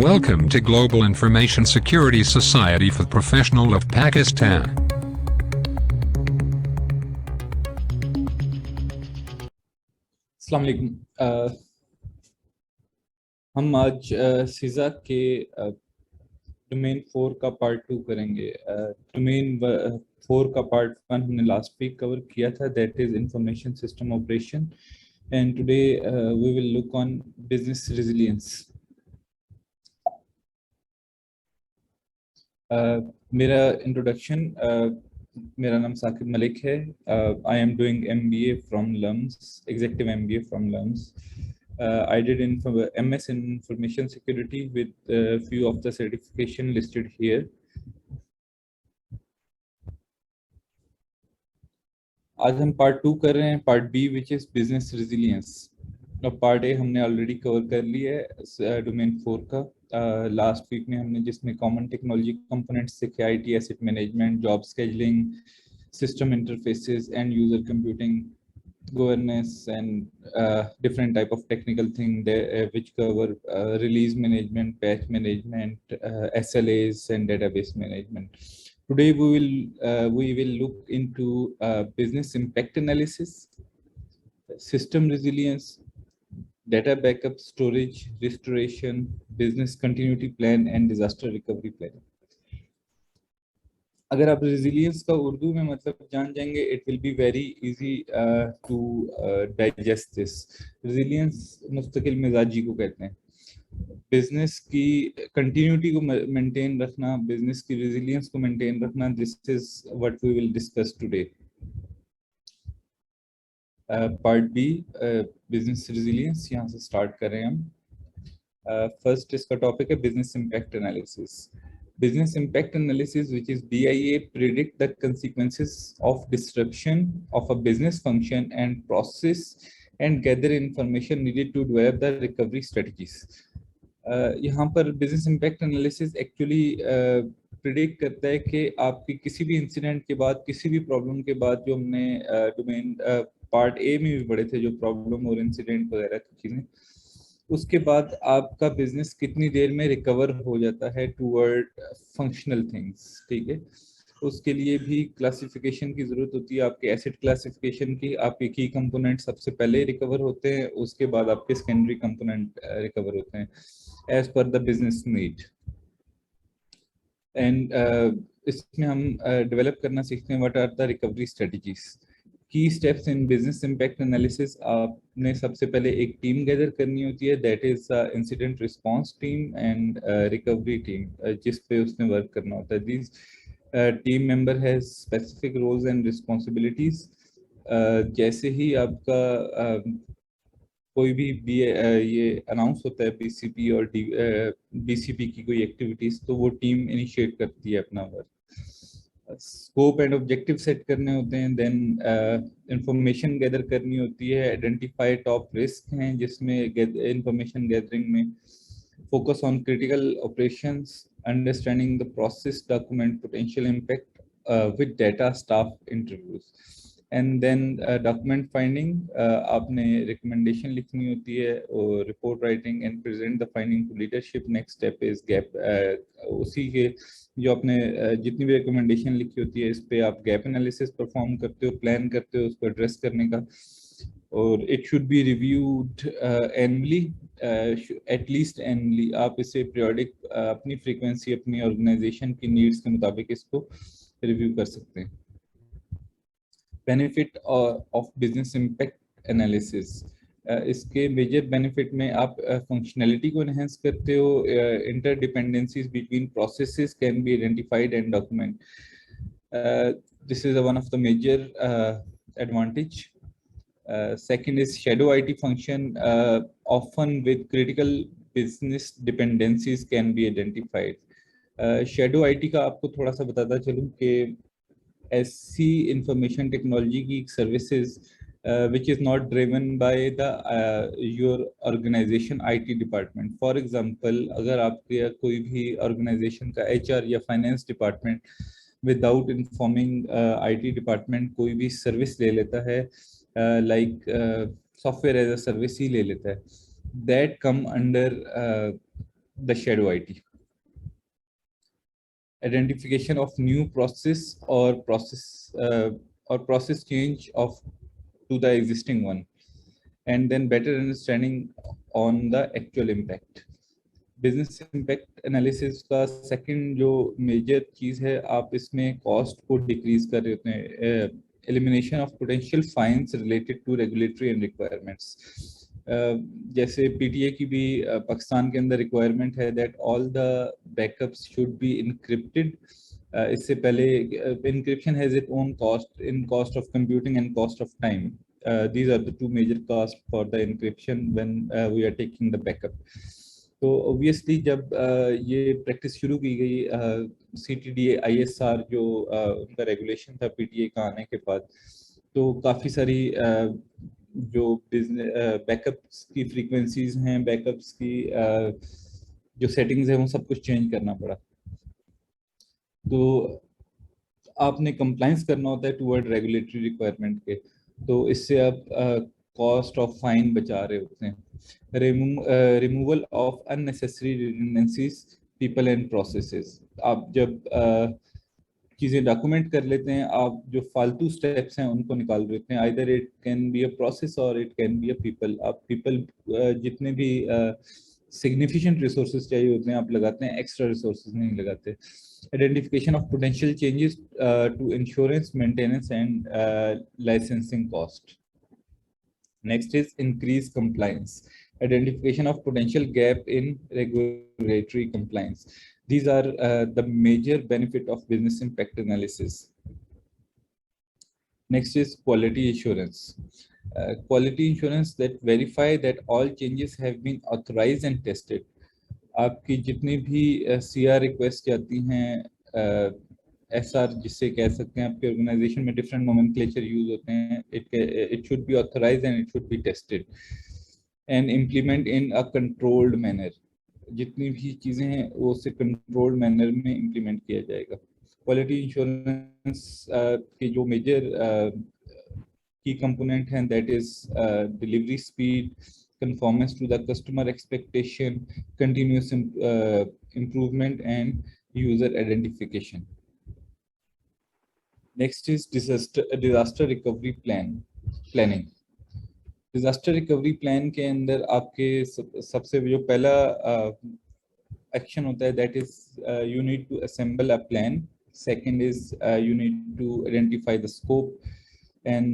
Welcome to Global Information Security Society for Professional of Pakistan. अस्सलाम वालेकुम। हम आज सीज़ा के डोमेन 4 का पार्ट 2 करेंगे। डोमेन 4 का पार्ट 1 हमने लास्ट वीक कवर किया था, that is information system operation, and today we will look on business resilience. मेरा इंट्रोडक्शन, मेरा नाम साकिब मलिक है। I am doing MBA from LUMS, executive MBA from LUMS. I did MS in Information Security with few of the certification listed here. आज हम part 2 कर रहे हैं, part B which is business resilience. अब पार्ट A हमने ऑलरेडी कवर कर लिया है डोमेन 4 का। लास्ट वीक में हमने जिसमें कॉमन टेक्नोलॉजी कंपोनेंट्स सीखे, IT asset management, job scheduling, system interfaces and user computing, governance, and different type of technical thing which cover release management, patch management, SLAs and database management. Today we will look into business impact analysis, system resilience, data backup, storage, restoration, business continuity plan and disaster recovery plan. अगर आप resilience का उर्दू में मतलब जान जाएंगे, it will be very easy to digest this. Resilience मुस्तकिल मिजाजी को कहते हैं। बिजनेस की कंटिन्यूटी को मेंटेन रखना, बिजनेस की रेजिलियंस को मेंटेन रखना, this is what we will discuss today. Part B, business resilience, यहाँ से स्टार्ट कर रहे हैं हम। फर्स्ट इसका टॉपिक है business impact analysis. Business impact analysis, which is BIA, predict the consequences of disruption of a business function and process and gather information needed to develop the recovery strategies. यहाँ पर business impact analysis actually predict करता है कि आपकी किसी भी incident के बाद, किसी भी प्रॉब्लम के बाद, जो हमने डोमेन पार्ट ए में भी पढ़े थे, जो प्रॉब्लम और इंसिडेंट वगैरह की चीजें, उसके बाद आपका बिजनेस कितनी देर में रिकवर हो जाता है टूवर्ड फंक्शनल थिंग्स। ठीक है, उसके लिए भी क्लासिफिकेशन की जरूरत होती है, आपके एसेट क्लासिफिकेशन की। आपके की कंपोनेंट सबसे पहले रिकवर होते हैं, उसके बाद आपके सेकेंडरी कंपोनेंट रिकवर होते हैं as per the business need. And इसमें हम डेवलप करना सीखते हैं what are the recovery strategies. Key steps in business impact analysis, आपने सबसे पहले एक टीम गैदर करनी होती है, that is incident response team and recovery team, जिस पे उसने वर्क करना होता है। This team member has specific roles and responsibilities. जैसे ही आपका कोई भी ये अनाउंस होता है BCP और BCP की कोई एक्टिविटीज, तो वो टीम इनिशिएट करती है अपना work. Scope and objective set करने होते हैं, देन इंफॉर्मेशन गैदर करनी होती है, आइडेंटिफाई टॉप रिस्क हैं, जिसमें इंफॉर्मेशन गैदरिंग में focus on critical operations, understanding the process, document potential impact with data, staff interviews, and then document finding. आपने रिकमेंडेशन लिखनी होती है और report writing and present the finding to leadership. Next step is gap. उसी के जो आपने जितनी भी रिकमेंडेशन लिखी होती है, इस पे आप गैप एनालिसिस परफॉर्म करते हो, प्लान करते हो उसको एड्रेस करने का, और it should be reviewed annually, at least annually. आप इसे पीरियोडिक अपनी फ्रीक्वेंसी, अपनी ऑर्गेनाइजेशन की नीड्स के मुताबिक इसको रिव्यू कर सकते हैं। Benefit of business impact analysis, इसके मेजर बेनिफिट में आप फंक्शनैलिटी को एनहेंस करते हो, interdependencies between processes can be identified and document. This is one of the major advantage. Second is shadow IT function, often with critical business dependencies can be identified. Shadow IT का आपको थोड़ा सा बताता चलूँ कि ऐसी इंफॉर्मेशन टेक्नोलॉजी की services which is not driven by the your organization IT department. For example, अगर आपके कोई भी ऑर्गेनाइजेशन का HR या finance department without informing IT department कोई भी सर्विस ले लेता है, like software as a service ही ले लेता है, that come under the shadow IT. Identification of new process or process change of to the existing one, and then better understanding on the actual impact. Business impact analysis का second जो major चीज है, आप इसमें cost को decrease कर रहे होते हैं, elimination of potential fines related to regulatory and requirements. जैसे पीटीए की भी पाकिस्तान के अंदर रिक्वायरमेंट है that all the backups should be encrypted. इससे पहले encryption has it own cost in cost of computing and cost of time. these are the two major costs for the encryption when we are taking the backup. तो obviously जब ये practice शुरू की गई सीटीडीए ISR जो उनका regulation था PTA का आने के बाद, तो काफ़ी सारी जो बिजनेस बैकअप्स की फ्रीक्वेंसीज हैं, बैकअप्स की जो सेटिंग्स हैं, वो सब कुछ चेंज करना पड़ा। तो आपने कंप्लाइंस करना होता है टुवर्ड रेगुलेटरी रिक्वायरमेंट के, तो इससे आप कॉस्ट ऑफ फाइन बचा रहे होते हैं। Removal of unnecessary redundancies people and processes. आप जब चीज़ें डॉक्यूमेंट कर लेते हैं, आप जो फालतू स्टेप्स हैं उनको निकाल देते हैं। Either it can be a process और it can be a people. आप पीपल जितने भी सिग्निफिकेंट रिसोर्सेज चाहिए होते हैं आप लगाते हैं, एक्स्ट्रा रिसोर्सेज नहीं लगाते। Identification of potential changes to insurance, maintenance and licensing cost. Next is increase compliance. Identification of potential gap in regulatory compliance. These are the major benefit of business impact analysis. Next is quality assurance. Quality assurance that verify that all changes have been authorized and tested. आपकी जितनी भी CR request जाती हैं, SR जिससे कह सकते हैं, आपके ऑर्गेनाइजेशन में डिफरेंट नोमेनक्लेचर यूज होते हैं। It should B authorised and it should be tested and implement in a controlled manner. जितनी भी चीज़ें हैं वो उससे कंट्रोल्ड मैनर में इम्प्लीमेंट किया जाएगा। क्वालिटी इंश्योरेंस के जो मेजर की कंपोनेंट हैं, that is delivery speed, conformance to the customer expectation, continuous improvement and user identification. Next is disaster recovery planning. Disaster recovery plan के अंदर आपके सबसे जो पहला एक्शन होता है, that is you need to assemble a plan. Second is you need to identify the scope and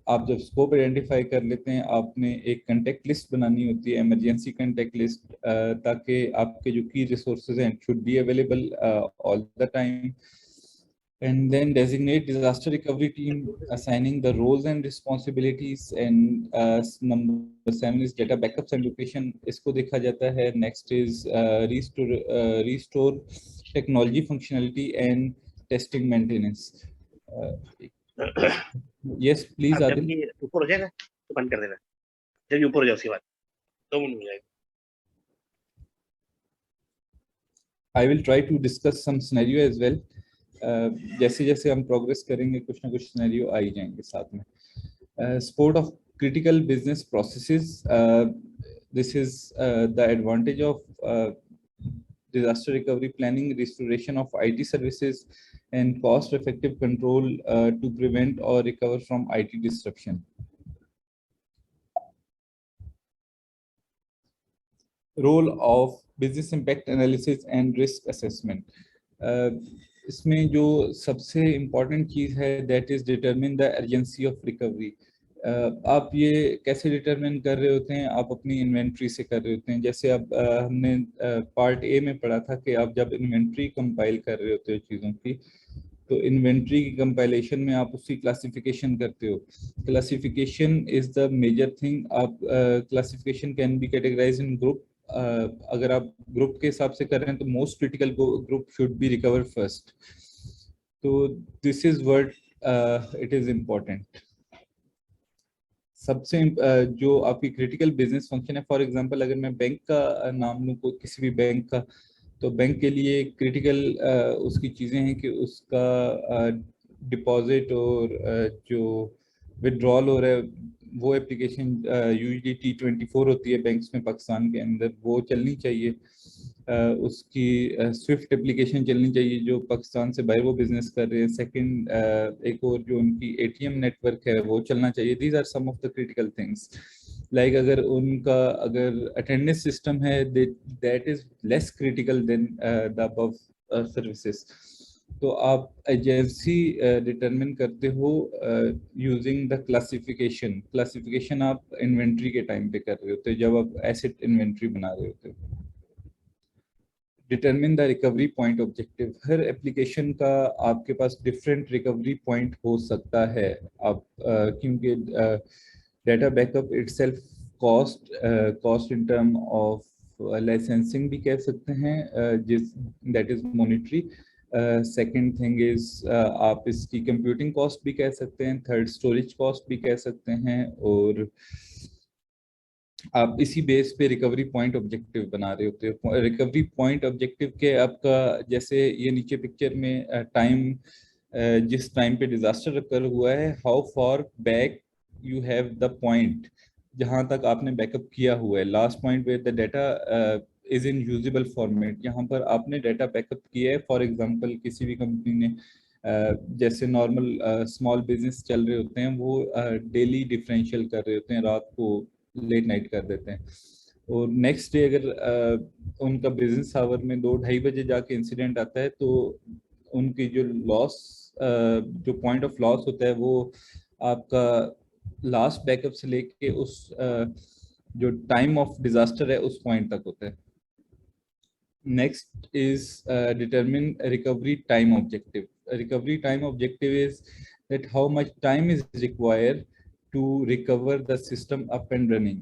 आप जब स्कोप आइडेंटिफाई कर लेते हैं, आपने एक कंटेक्ट लिस्ट बनानी होती है, इमरजेंसी कंटेक्ट लिस्ट, ताकि आपके जो की रिसोर्सेज हैं should be available all the time. And then designate disaster recovery team, assigning the roles and responsibilities. And number 7 is data backups and location, इसको देखा जाता है। Next is restore technology functionality and testing maintenance. Yes, please, जब ये ऊपर हो जाएगा तो बंद कर देना। जब ये ऊपर हो जाए उसके बाद 2 मिनट हो जाएगा। I will try to discuss some scenario as well. जैसे जैसे हम प्रोग्रेस करेंगे कुछ ना कुछ सिनेरियो आ ही जाएंगे साथ में। Support of critical business processes. This is the advantage of disaster recovery planning, restoration of IT services and cost-effective control to prevent or recover from IT disruption. Role of business impact analysis and risk assessment. इसमें जो सबसे important चीज़ है, that is determine the urgency of recovery. आप ये कैसे determine कर रहे होते हैं? आप अपनी इन्वेंट्री से कर रहे होते हैं। जैसे अब हमने पार्ट ए में पढ़ा था कि आप जब इन्वेंट्री कंपाइल कर रहे होते हो चीज़ों की, तो इन्वेंट्री की कंपाइलेशन में आप उसकी क्लासिफिकेशन करते हो। Classification is the major thing. आप classification can be categorise in group. अगर आप ग्रुप के हिसाब से कर रहे हैं तो most critical group should be recover first. तो this is word it is important. सबसे जो आपकी क्रिटिकल बिजनेस फंक्शन है, फॉर एग्जांपल अगर मैं बैंक का नाम लूँ, कोई किसी भी बैंक का, तो बैंक के लिए क्रिटिकल उसकी चीज़ें हैं कि उसका डिपॉजिट और जो विड्रॉल हो रहा है, वो एप्लीकेशन यूजली T24 होती है बैंक्स में पाकिस्तान के अंदर, वो चलनी चाहिए। उसकी स्विफ्ट एप्लीकेशन चलनी चाहिए जो पाकिस्तान से बाहर वो बिजनेस कर रहे हैं। सेकंड, एक और जो उनकी ATM नेटवर्क है वो चलना चाहिए। These are some of the critical things. Like अगर उनका अगर अटेंडेंस सिस्टम है that is less critical then the above services, तो आप एजेंसी डिटरमिन करते हो यूजिंग द क्लासिफिकेशन। क्लासिफिकेशन आप इन्वेंट्री के टाइम पे कर रहे होते हो जब आप एसेट इन्वेंट्री बना रहे होते हो। Determine the recovery point objective. Her application का आपके पास डिफरेंट रिकवरी पॉइंट हो सकता है। आप क्योंकि data backup itself cost in term of licensing भी कह सकते हैं, जिस that is monetary. Second thing is आप इसकी कंप्यूटिंग कॉस्ट भी कह सकते हैं, थर्ड स्टोरेज कॉस्ट भी कह सकते हैं, और आप इसी बेस पे रिकवरी पॉइंट ऑब्जेक्टिव बना रहे होते हो। रिकवरी पॉइंट ऑब्जेक्टिव के आपका जैसे ये नीचे पिक्चर में टाइम, जिस टाइम पे डिजास्टर अकर हुआ है, how far back you have the point, जहां तक आपने बैकअप किया हुआ है, last point where the data is in usable format, यहाँ पर आपने डाटा बैकअप किया है। फॉर एग्जांपल किसी भी कंपनी ने जैसे नॉर्मल स्मॉल बिजनेस चल रहे होते हैं वो डेली डिफरेंशियल कर रहे होते हैं, रात को लेट नाइट कर देते हैं, और नेक्स्ट डे अगर उनका बिजनेस आवर में 2-2:30 बजे जाके इंसिडेंट आता है तो उनकी जो लॉस, जो पॉइंट ऑफ लॉस होता है वो आपका लास्ट बैकअप से लेके उस जो टाइम ऑफ डिजास्टर है उस पॉइंट तक होता है। Next is determine recovery time objective. Recovery time objective is that how much time is required to recover the system up and running.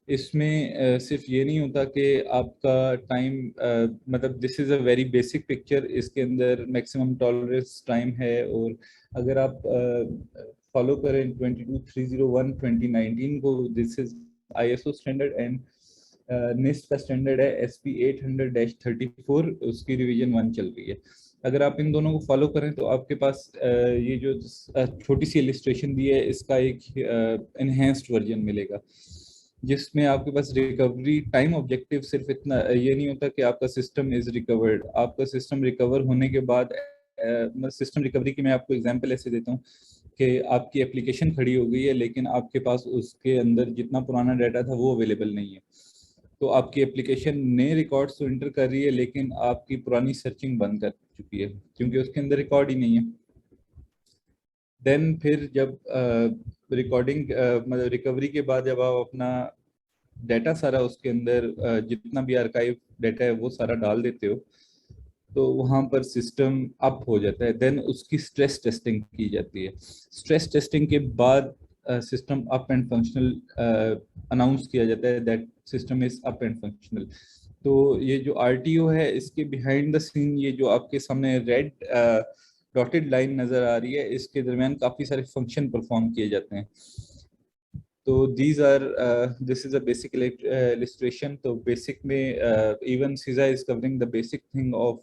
इसमें सिर्फ ये नहीं होता कि आपका टाइम, मतलब this is a very basic picture, इसके अंदर मैक्सिमम टॉलरेंस टाइम है, और अगर आप फॉलो करें 22301 2019 को, this is ISO standard, and NIST का स्टैंडर्ड है SP 800-34, उसकी रिवीजन 1 चल रही है। अगर आप इन दोनों को फॉलो करें तो आपके पास ये जो छोटी सी इलिस्ट्रेशन दी है इसका एक एनहेंस्ड वर्जन मिलेगा, जिसमें आपके पास रिकवरी टाइम ऑब्जेक्टिव सिर्फ इतना ये नहीं होता कि आपका सिस्टम इज रिकवर्ड। आपका सिस्टम रिकवर होने के बाद, सिस्टम रिकवरी की मैं आपको एग्जांपल ऐसे देता हूँ कि आपकी एप्लीकेशन खड़ी हो गई है लेकिन आपके पास उसके अंदर जितना पुराना डाटा था वो अवेलेबल नहीं है, तो आपकी एप्लीकेशन नए रिकॉर्ड्स तो इंटर कर रही है लेकिन आपकी पुरानी सर्चिंग बंद कर चुकी है क्योंकि उसके अंदर रिकॉर्ड ही नहीं है। देन फिर जब रिकॉर्डिंग मतलब रिकवरी के बाद जब आप अपना डाटा सारा उसके अंदर जितना भी आर्काइव डाटा है वो सारा डाल देते हो तो वहाँ पर सिस्टम अप हो जाता है। देन उसकी स्ट्रेस टेस्टिंग की जाती है। स्ट्रेस टेस्टिंग के बाद system up and functional announce किया जाता है that system is up and functional. तो ये जो RTO है इसके बिहाइंड द सीन ये जो आपके सामने रेड डॉटेड लाइन नजर आ रही है इसके दरमियान काफी सारे फंक्शन परफॉर्म किए जाते हैं। तो these are this is a basic illustration। तो बेसिक में even CISA is covering the basic thing of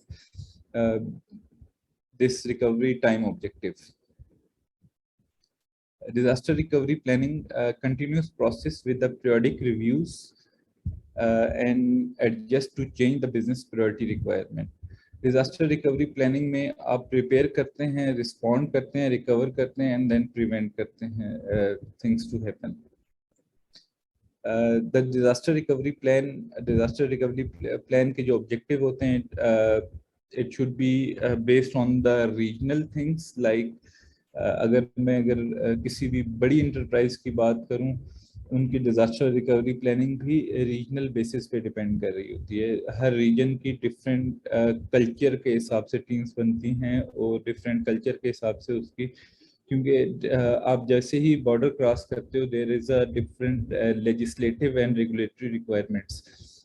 this recovery time objective. Disaster recovery planning continuous process with the periodic reviews and adjust to change the business priority requirement. Disaster recovery planning में आप prepare करते हैं, respond करते हैं, recover करते हैं and then prevent करते हैं things to happen. The disaster recovery plan के जो ऑब्जेक्टिव होते हैं, it should be based on the regional things. Like अगर किसी भी बड़ी इंटरप्राइज की बात करूं उनकी डिजास्टर रिकवरी प्लानिंग भी रीजनल बेसिस पे डिपेंड कर रही होती है। हर रीजन की डिफरेंट कल्चर के हिसाब से टीम्स बनती हैं और डिफरेंट कल्चर के हिसाब से उसकी, क्योंकि आप जैसे ही बॉर्डर क्रॉस करते हो there is a different legislative and regulatory requirements,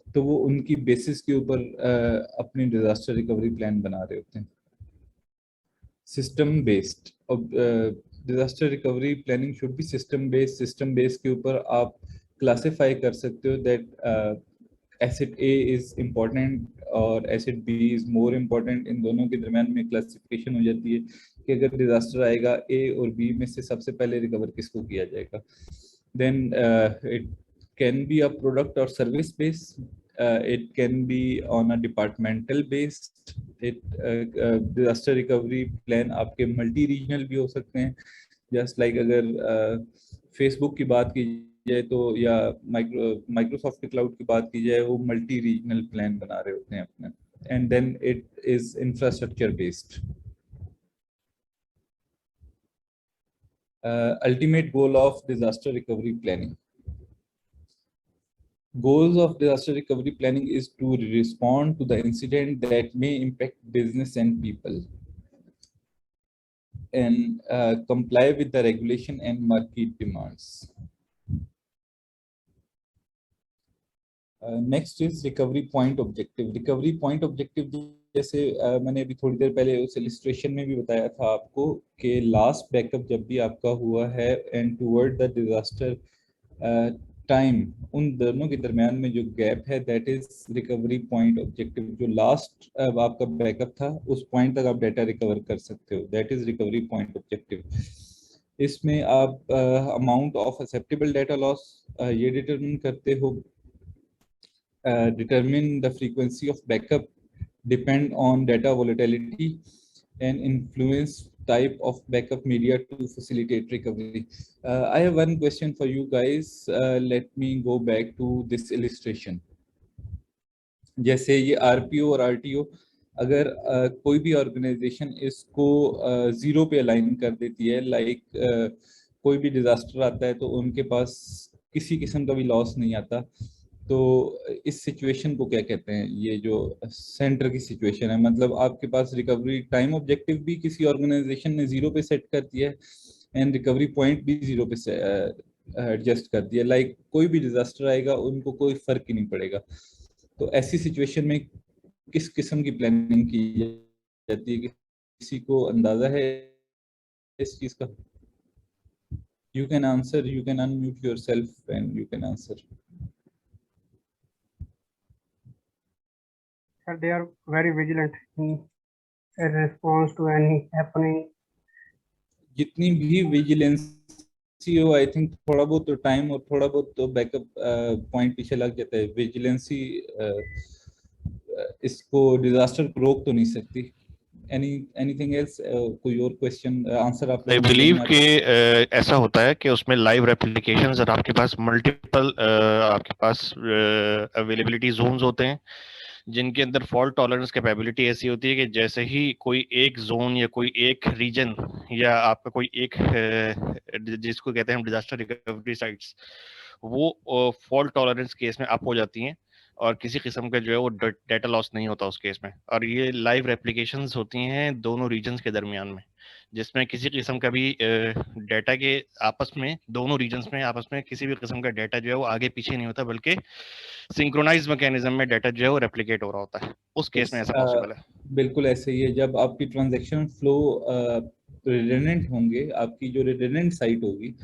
तो वो उनकी बेसिस के ऊपर अपनी डिजास्टर रिकवरी प्लान बना रहे होते हैं। System based disaster recovery planning should be system based. System based के ऊपर आप क्लासिफाई कर सकते हो that asset A is important और asset B is more important. इन दोनों के दरम्यान में क्लासिफिकेशन हो जाती है कि अगर डिजास्टर आएगा ए और बी में से सबसे पहले रिकवर किसको किया जाएगा. Then it can be a product और service based, it can be on a departmental based. Disaster recovery plan आपके मल्टी रीजनल भी हो सकते हैं, जस्ट लाइक अगर फेसबुक की बात की जाए तो, या माइक्रोसॉफ्ट के क्लाउड की बात की जाए, वो मल्टी रीजनल प्लान बना रहे होते हैं अपने. And then it is infrastructure based. Ultimate goal of disaster recovery planning. Goals of disaster recovery planning is to respond to the incident that may impact business and people, and comply with the regulation and market demands. Next is recovery point objective. Recovery point objective जैसे मैंने अभी थोड़ी देर पहले उस illustration में भी बताया था आपको कि लास्ट बैकअप जब भी आपका हुआ है and toward the disaster time, उन दोनों के दरमियान में जो गैप है, that is recovery point objective. जो लास्ट आपका बैकअप था उस पॉइंट तक आप डाटा रिकवर कर सकते हो, that is recovery point objective. इसमें आप amount of acceptable data loss ये डिटरमिन करते हो. Determine the frequency of backup depend on data volatility and influence type of backup media to facilitate recovery. I have one question for you guys. Let me go back to this illustration. जैसे ये RPO और RTO, अगर कोई भी organisation इसको 0 पे align कर देती है, लाइक कोई भी डिजास्टर आता है तो उनके पास किसी किस्म का भी लॉस नहीं आता, तो इस सिचुएशन को क्या कहते हैं? ये जो सेंटर की सिचुएशन है, मतलब आपके पास रिकवरी टाइम ऑब्जेक्टिव भी किसी ऑर्गेनाइजेशन ने 0 पे सेट कर दिया है एंड रिकवरी पॉइंट भी 0 पे एडजस्ट कर दिया, लाइक कोई भी डिजास्टर आएगा उनको कोई फर्क ही नहीं पड़ेगा. तो ऐसी सिचुएशन में किस किस्म की प्लानिंग की जाती है? किसी को अंदाजा है इस चीज का? You can answer, you can unmute yourself and you can answer. They are very vigilant in response to any happening. जितनी भी विजिलेंसी हो, आई थिंक थोड़ा बहुत तो टाइम और थोड़ा बहुत तो बैकअप पॉइंट पीछे लग जाता है. विजिलेंसी इसको डिजास्टर को रोक तो नहीं सकती. Anything else? कोई और क्वेश्चन आंसर आप? आई बिलीव कि ऐसा होता है कि उसमें लाइव रेप्लिकेशंस और आपके पास मल्टीपल आपके पास अवेलेबिलिटी जोन्स होते हैं जिनके अंदर फॉल्ट टॉलरेंस कैपेबिलिटी ऐसी होती है कि जैसे ही कोई एक जोन या कोई एक रीजन या आपका कोई एक जिसको कहते हैं हम डिजास्टर रिकवरी साइट्स, वो फॉल्ट टॉलरेंस केस में अप हो जाती हैं और किसी किस्म का जो है वो डाटा लॉस नहीं होता उस केस में. और ये लाइव रेप्लिकेशंस होती हैं दोनों रीजन्स के दरमियान में, जिसमें किसी किस्म का भी डाटा के आपस में, दोनों रीजन्स में आपस में किसी भी किस्म का डाटा जो है वो आगे पीछे नहीं होता, बल्कि सिंक्रोनाइज मैकेनिज्म में डाटा जो है वो रेप्लिकेट हो रहा होता है. उस केस में ऐसा पॉसिबल है. बिल्कुल ऐसे ही है. जब आपकी ट्रांजैक्शन फ्लो रिडंडेंट होंगे, आपकी जो रिडंडेंट साइट होगी,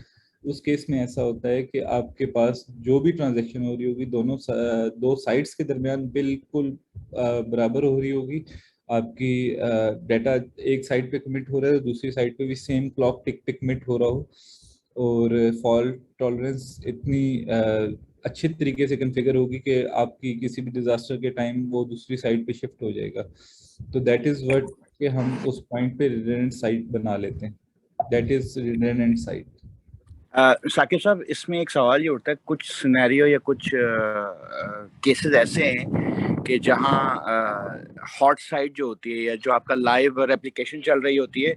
उस केस में ऐसा होता है कि आपके पास जो भी ट्रांजैक्शन हो रही होगी दोनों दो साइट्स के दरमियान बिल्कुल बराबर हो रही होगी. आपकी डाटा एक साइड पे कमिट हो रहा है, दूसरी साइड पे भी सेम क्लॉक टिक पे कमिट हो रहा हो, और फॉल्ट टॉलरेंस इतनी अच्छे तरीके से कॉन्फ़िगर होगी कि आपकी किसी भी डिजास्टर के टाइम वो दूसरी साइड पे शिफ्ट हो जाएगा. तो दैट इज व्हाट कि हम उस पॉइंट पे रिडंडेंट साइट बना लेते हैं. That is redundant site. Saqib साहब, इसमें एक सवाल ये उठता है, कुछ सिनेरियो या कुछ केसेस ऐसे हैं कि जहां हॉट साइट जो होती है या जो आपका लाइव रेप्लिकेशन चल रही होती है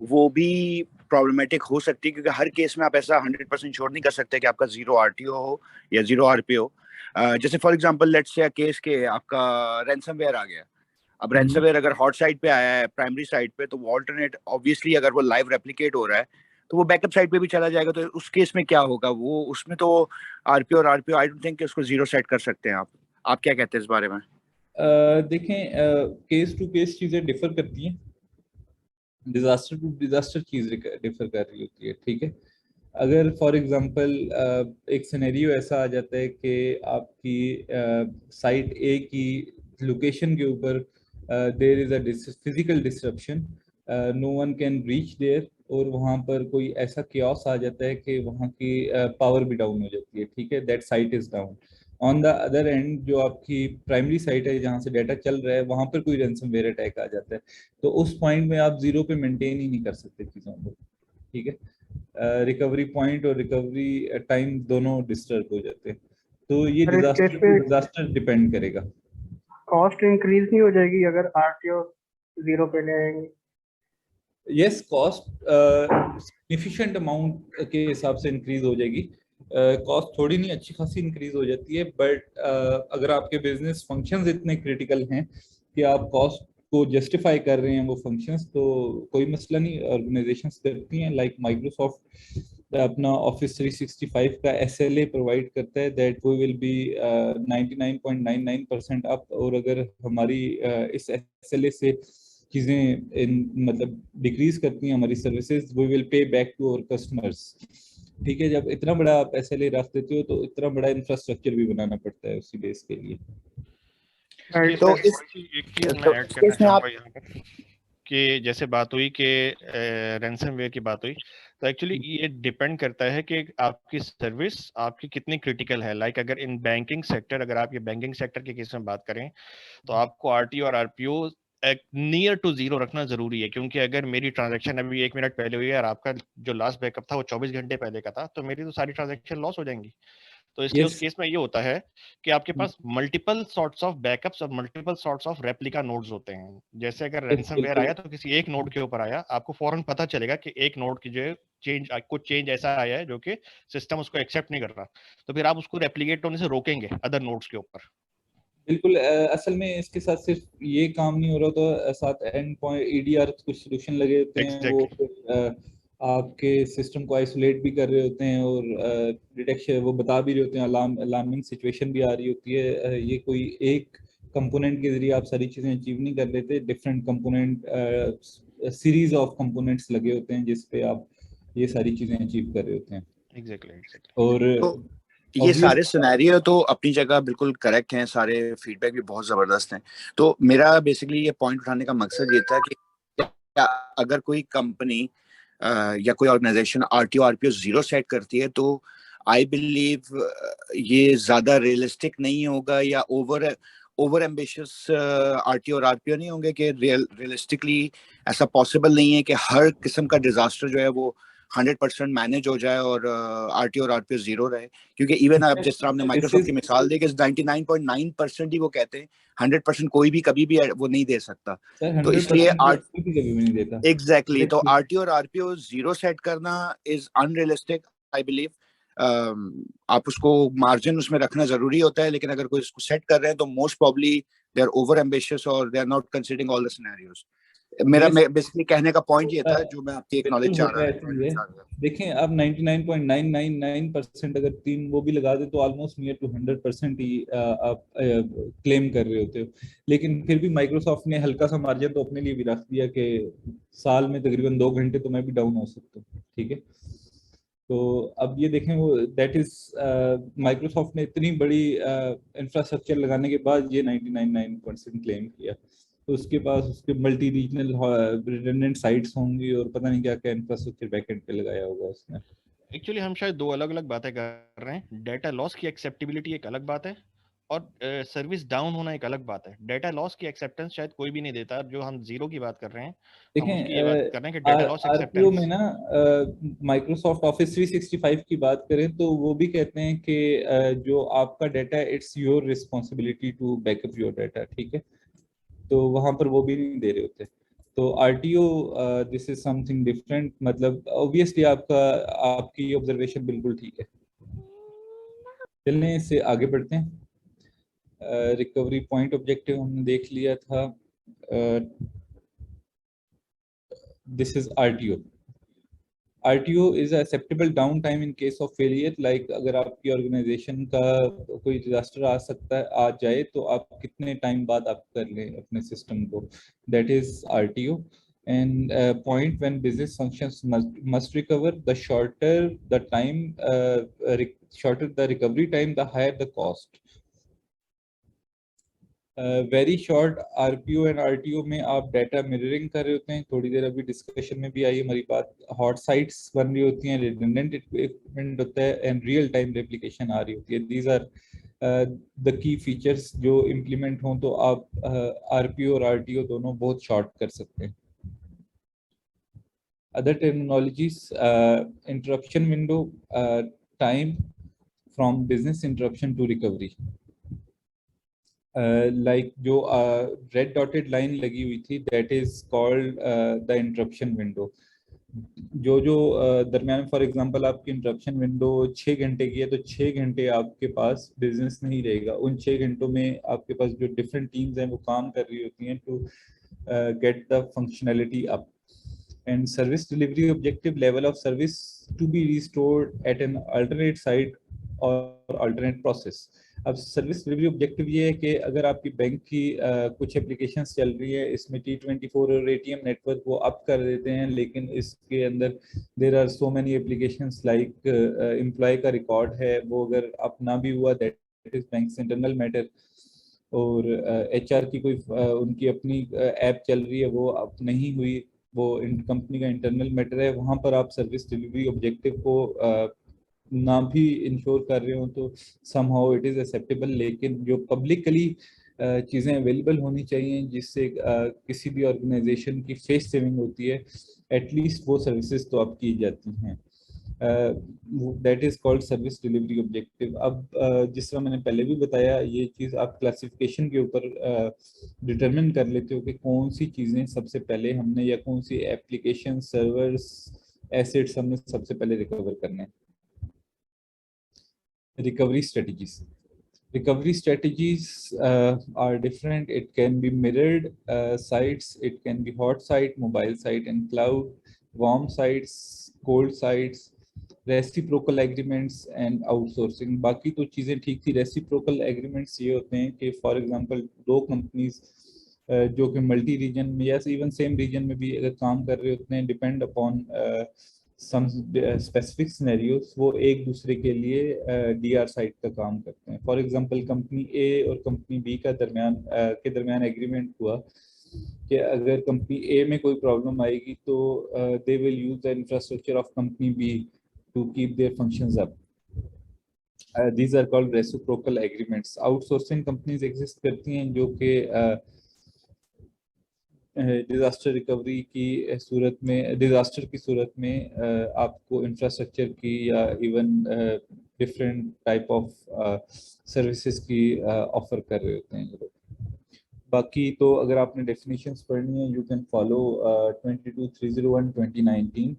वो भी प्रॉब्लमेटिक हो सकती है, क्योंकि हर केस में आप ऐसा 100% श्योर नहीं कर सकते कि आपका 0 RTO हो या 0 RPO. जैसे for example let's say case के आपका रैंसमवेयर आ गया. अब रैंसमवेयर अगर हॉट साइट पे आया है प्राइमरी साइट पे, तो वो ऑल्टरनेट ऑब्वियसली अगर वो लाइव रेप्लिकेट हो रहा है तो वो बैकअप साइट पे भी चला जाएगा. तो उस केस में क्या होगा? वो उसमें तो RPO और RPO आई डोंट थिंक कि उसको 0 सेट कर सकते हैं. आप क्या कहते हैं इस बारे में? देखें, केस टू केस चीजें डिफर करती हैं, डिजास्टर टू डिजास्टर चीज डिफर कर रही होती है. ठीक है, अगर फॉर एग्जांपल एक सिनेरियो ऐसा आ जाता है कि आपकी साइट ए की लोकेशन के ऊपर there is a physical disruption no one can reach there, और वहाँ पर कोई ऐसा chaos आ जाता है कि वहाँ की पावर भी डाउन हो जाती है, ठीक है, that site is down. On the other and जो आपकी प्राइमरी साइट है जहाँ से डाटा चल रहा है, वहाँ पर कोई रैंसमवेयर अटैक आ जाता है, तो उस पॉइंट में आप जीरो पे मेंटेन ही नहीं कर सकते चीज़ों को, ठीक है। रिकवरी पॉइंट और रिकवरी टाइम दोनों डिस्टर्ब हो जाते हैं, तो ये अरे इस केस पे डिजास्टर डिपेंड करेगा। कॉस्ट इंक्रीज नहीं हो जाएगी अगर आरटीओ जीरो पे ले आएंगे? यस, कॉस्ट सिग्निफिकेंट अमाउंट के हिसाब से इंक्रीज हो जाएगी। कॉस्ट थोड़ी नहीं, अच्छी खासी इंक्रीज हो जाती है, बट अगर आपके बिजनेस फंक्शंस इतने क्रिटिकल हैं कि आप कॉस्ट को जस्टिफाई कर रहे हैं वो फंक्शंस, तो कोई मसला नहीं। ऑर्गेनाइजेशंस करती हैं, लाइक माइक्रोसॉफ्ट अपना ऑफिस 365 का SLA प्रोवाइड करता है that we will be 99.99% up, और अगर हमारी इस SLA से चीजें मतलब डिक्रीज करती हैं हमारी services, we will pay back to our customers, ठीक है। जब इतना बड़ा आप SLA रख देते हो तो इतना बड़ा इंफ्रास्ट्रक्चर भी बनाना पड़ता है उसी बेस के लिए। तो एक चीज मैं ऐड करना चाहूंगा यहाँ पर कि जैसे बात हुई कि रैंसमवेयर की बात हुई, तो एक्चुअली ये डिपेंड करता है कि आपकी सर्विस आपकी कितनी क्रिटिकल है। लाइक अगर इन बैंकिंग सेक्टर, अगर आप ये बैंकिंग सेक्टर के केस में बात करें, तो आपको आरटीओ और आरपीओ नियर टू जीरो रखना जरूरी है, क्योंकि अगर मेरी ट्रांजैक्शन अभी 1 मिनट पहले हुई है और आपका जो लास्ट बैकअप था वो 24 घंटे पहले का था, तो मेरी तो सारी ट्रांजैक्शन लॉस हो जाएंगी। तो इसलिए उस केस में ये होता है कि आपके पास मल्टीपल सॉर्ट्स ऑफ बैकअप्स और multiple sorts of replica nodes होते हैं। जैसे अगर रैंसमवेयर आया तो किसी एक नोड के ऊपर आया, आपको फौरन पता चलेगा कि एक नोड की जो कुछ चेंज ऐसा आया है जो कि सिस्टम उसको एक्सेप्ट नहीं कर रहा, तो फिर आप उसको रेप्लिकेट होने से रोकेंगे अदर नोड्स के ऊपर। बिल्कुल। असल में इसके साथ सिर्फ ये काम नहीं हो रहा, तो साथ एंड पॉइंट EDR कुछ सोल्यूशन लगे होते हैं, वो आपके सिस्टम को आइसोलेट भी कर रहे होते हैं और डिटेक्शन वो बता भी रहे होते हैं, अलार्मिंग सिचुएशन भी आ रही होती है। ये कोई एक कंपोनेंट के जरिए आप सारी चीजें अचीव नहीं कर लेते, different component series of components लगे होते हैं जिस पे आप ये सारी चीजें अचीव कर रहे होते हैं। एग्जैक्टली। और ये सारे सिनेरियो तो अपनी जगह बिल्कुल करेक्ट हैं, सारे फीडबैक भी बहुत जबरदस्त हैं। तो मेरा बेसिकली ये पॉइंट उठाने का मकसद ये था कि अगर कोई कंपनी या कोई organization RTO RPO zero set करती है, तो आई बिलीव ये ज्यादा रियलिस्टिक नहीं होगा या ओवर एम्बिशियस आरटीओ और आरपीओ नहीं होंगे कि रियलिस्टिकली ऐसा पॉसिबल नहीं है कि हर किस्म का डिजास्टर जो है वो 100% मैनेज हो जाए और आरटीओ और आरपीओ जीरो रहे। क्योंकि इवन आप जिस तरह हमने माइक्रोसॉफ्ट की मिसाल दी कि 99.9% ही वो कहते हैं, 100% कोई भी कभी भी वो नहीं दे सकता। तो इसलिए एग्जैक्टली तो आरटीओ और आरपीओ जीरो सेट करना इज अनरियलिस्टिक आई बिलीव। आप उसको मार्जिन उसमें रखना जरूरी होता है, लेकिन अगर कोई इसको सेट कर रहे हैं तो most probably they are over ambitious और they are not considering all the scenarios. मेरा बेसिकली कहने का पॉइंट ये था जो मैं आपकी एक्नॉलेज चाह रहा था। देखें आप 99.999% अगर तीन वो भी लगा दे तो ऑलमोस्ट नियर टू 100% ही आप क्लेम कर रहे होते हो, लेकिन फिर भी माइक्रोसॉफ्ट ने हल्का सा मार्जिन तो अपने लिए भी रख दिया कि साल में तकरीबन 2 घंटे तो मैं भी डाउन हो सकता हूँ, ठीक है। तो अब ये देखें वो दैट इज माइक्रोसॉफ्ट ने इतनी बड़ी इंफ्रास्ट्रक्चर लगाने के बाद ये 99.9% क्लेम किया, तो उसके पास उसके मल्टी रीजनल रिडंडेंट साइट्स होंगी और पता नहीं क्या क्या इंफ्रास्ट्रक्चर बैकएंड पे लगाया होगा उसने। एक्चुअली हम शायद दो अलग अलग बातें कर रहे हैं। डेटा लॉस की एक्सेप्टेबिलिटी एक अलग बात है और सर्विस डाउन होना एक अलग बात है। डेटा लॉस की एक्सेप्टेंस शायद कोई भी नहीं देता। जो हम जीरो की बात कर रहे हैं, हम उसकी ये बात कर रहे हैं कि डेटा लॉस आरपीओ में ना माइक्रोसॉफ्ट ऑफिस 365 की बात करें तो वो भी कहते हैं कि जो आपका data it's your responsibility to back up your data, ठीक है, तो वहां पर वो भी नहीं दे रहे होते। तो RTO this is something different, मतलब ऑब्वियसली आपकी ऑब्जर्वेशन बिल्कुल ठीक है। चलने से आगे बढ़ते हैं। रिकवरी पॉइंट ऑब्जेक्टिव हमने देख लिया था। This is RTO. RTO is a acceptable downtime in case of failure, like अगर आपकी ऑर्गेनाइजेशन का कोई डिजास्टर आ जाए तो आप कितने टाइम बाद आप कर लें अपने सिस्टम को, that is RTO. And point when business functions must recover, the shorter the time, shorter the recovery time, the higher the cost. Very short RPO and RTO में आप डाटा मिररिंग कर रहे होते हैं, थोड़ी देर अभी डिस्कशन में भी आई हमारी बात, हॉट साइट्स बन रही होती हैं, रिडंडेंट इक्विपमेंट होता है एंड रियल टाइम रेप्लिकेशन आ रही होती है। These are the key features जो इम्प्लीमेंट हों तो आप आरपीओ और आरटीओ दोनों बहुत शॉर्ट कर सकते हैं। Other terminologies, interruption window, time from business interruption to recovery. Like जो red dotted line लगी हुई थी, that is called the interruption window. जो दरम्यान फॉर एग्जांपल आपकी इंटरप्शन विंडो 6 घंटे की है तो 6 घंटे आपके पास बिजनेस नहीं रहेगा। उन 6 घंटों में आपके पास जो डिफरेंट टीम्स हैं वो काम कर रही होती हैं to get the functionality up. And service delivery objective, level of service to be restored at an alternate site or alternate process. अब सर्विस डिलीवरी ऑब्जेक्टिव ये है कि अगर आपकी बैंक की कुछ एप्लीकेशंस चल रही है, इसमें T24 और ATM नेटवर्क वो अप कर देते हैं, लेकिन इसके अंदर there are so many applications like employee का रिकॉर्ड है, वो अगर अप ना भी हुआ that is bank internal matter, और HR की कोई उनकी अपनी ऐप चल रही है वो अप नहीं हुई, वो कंपनी का इंटरनल मैटर है, वहां पर आप सर्विस डिलीवरी ऑब्जेक्टिव को ना भी इंश्योर कर रहे हो तो समहाउ इट इज एक्सेप्टेबल। लेकिन जो पब्लिकली चीज़ें अवेलेबल होनी चाहिए जिससे किसी भी ऑर्गेनाइजेशन की फेस सेविंग होती है, एटलीस्ट वो सर्विसेज तो आप की जाती हैं। That is called service delivery objective. अब जिस तरह मैंने पहले भी बताया, ये चीज़ आप क्लासिफिकेशन के ऊपर डिटरमिन कर लेते हो कि कौन सी चीज़ें सबसे पहले हमने, या कौन सी एप्लीकेशन सर्वर्स एसेट्स हमने सबसे पहले रिकवर करने हैं। Recovery strategies. Recovery strategies are different. It can be mirrored sites, it can be hot site, mobile site and cloud, warm sites, cold sites, reciprocal agreements and outsourcing. बाकी तो चीज़ें ठीक थी। रेसिप्रोकल एग्रीमेंट्स ये होते हैं कि फॉर एग्जांपल दो कंपनीज जो कि मल्टी रीजन में या इवन सेम रीजन में भी अगर काम कर रहे होते हैं, depend upon some specific scenarios, वो एक दूसरे के लिए डीआर साइट का काम करते हैं। फॉर एग्जांपल कंपनी ए और कंपनी बी का दरमियान एग्रीमेंट हुआ कि अगर कंपनी ए में कोई प्रॉब्लम आएगी तो they will use the infrastructure of company B to keep their functions up. These are called reciprocal agreements. Outsourcing companies exist करती हैं जो कि डिजास्टर रिकवरी की सूरत में, डिजास्टर की सूरत में आपको इंफ्रास्ट्रक्चर की या even different type of services की ऑफर कर रहे होते हैं। बाकी तो अगर आपने डेफिनेशंस पढ़नी है, यू कैन फॉलो 22-301 2019,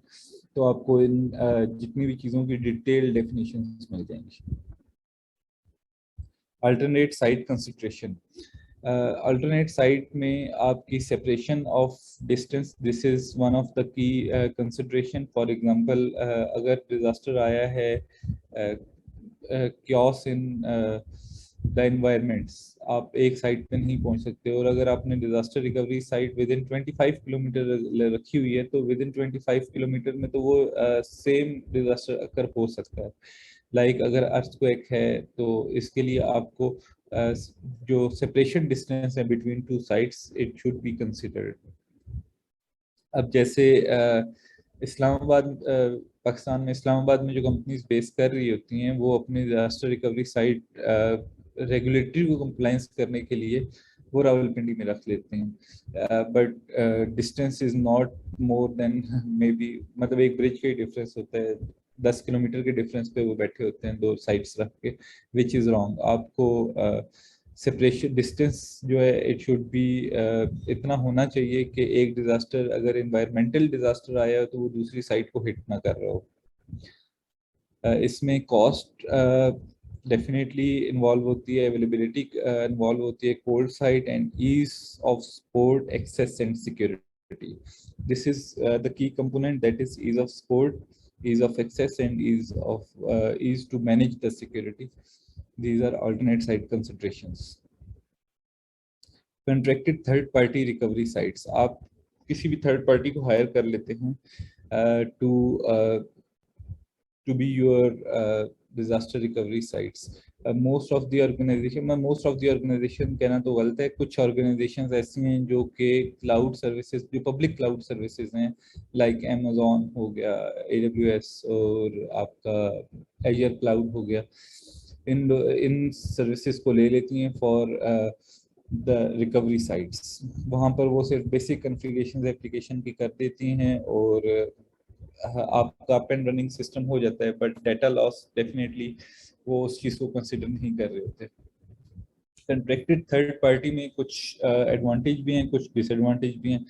तो आपको इन जितनी भी चीज़ों की डिटेल डेफिनेशंस मिल जाएंगी। Alternate site consideration. Alternate site में आपकी separation of distance, this is one of the key consideration. For example अगर डिजास्टर आया है, क्योस इन द एनवायरमेंट्स, आप एक साइट पे नहीं पहुंच सकते, और अगर आपने disaster recovery site with in 25 kilometre रखी हुई है तो विद इन 25 किलोमीटर में तो वो सेम डिजास्टर अकर हो सकता है। लाइक अगर अर्थक्वेक है तो इसके लिए आपको जो सेपरेशन डिस्टेंस है between two sites, it should be considered. अब जैसे इस्लामाबाद, पाकिस्तान में इस्लामाबाद में जो कंपनीज बेस कर रही होती हैं वो अपनी डिजास्टर रिकवरी साइट रेगुलेटरी को कंप्लायंस करने के लिए वो रावलपिंडी में रख लेते हैं, but distance is not more than may be, मतलब एक ब्रिज का ही डिफरेंस होता है, 10 किलोमीटर के डिफरेंस पे वो बैठे होते हैं दो साइट्स रख के, विच इज रॉन्ग। आपको सेपरेशन डिस्टेंस जो है इट शुड बी इतना होना चाहिए कि एक डिजास्टर अगर एनवायरमेंटल डिजास्टर आया हो तो वो दूसरी साइट को हिट ना कर रहा हो। इसमें कॉस्ट डेफिनेटली इन्वॉल्व होती है, अवेलेबिलिटी इन्वॉल्व होती है, cold site and ease of support, access and security. This is the key component, that is ease of support, ease of access and ease to manage the security. These are alternate site considerations. Contracted third party recovery sites. आप किसी भी third party को higher कर लेते हैं to be your disaster recovery sites. Most of the organisation कहना तो गलत है, कुछ ऑर्गेनाइजेशंस ऐसी हैं जो कि क्लाउड सर्विसेज, जो पब्लिक क्लाउड सर्विसेज हैं, लाइक Amazon हो गया, AWS और आपका एजर क्लाउड हो गया, इन सर्विसेज को ले लेती हैं फॉर द रिकवरी साइट्स। वहाँ पर वो सिर्फ बेसिक कॉन्फ़िगरेशन एप्लीकेशन की कर देती हैं और आपका अप एंड रनिंग सिस्टम हो जाता है, बट डाटा लॉस डेफिनेटली वो उस चीज़ को कंसिडर नहीं कर रहे होते। कंट्रैक्टेड थर्ड पार्टी में कुछ एडवांटेज भी हैं, कुछ डिसएडवांटेज भी हैं।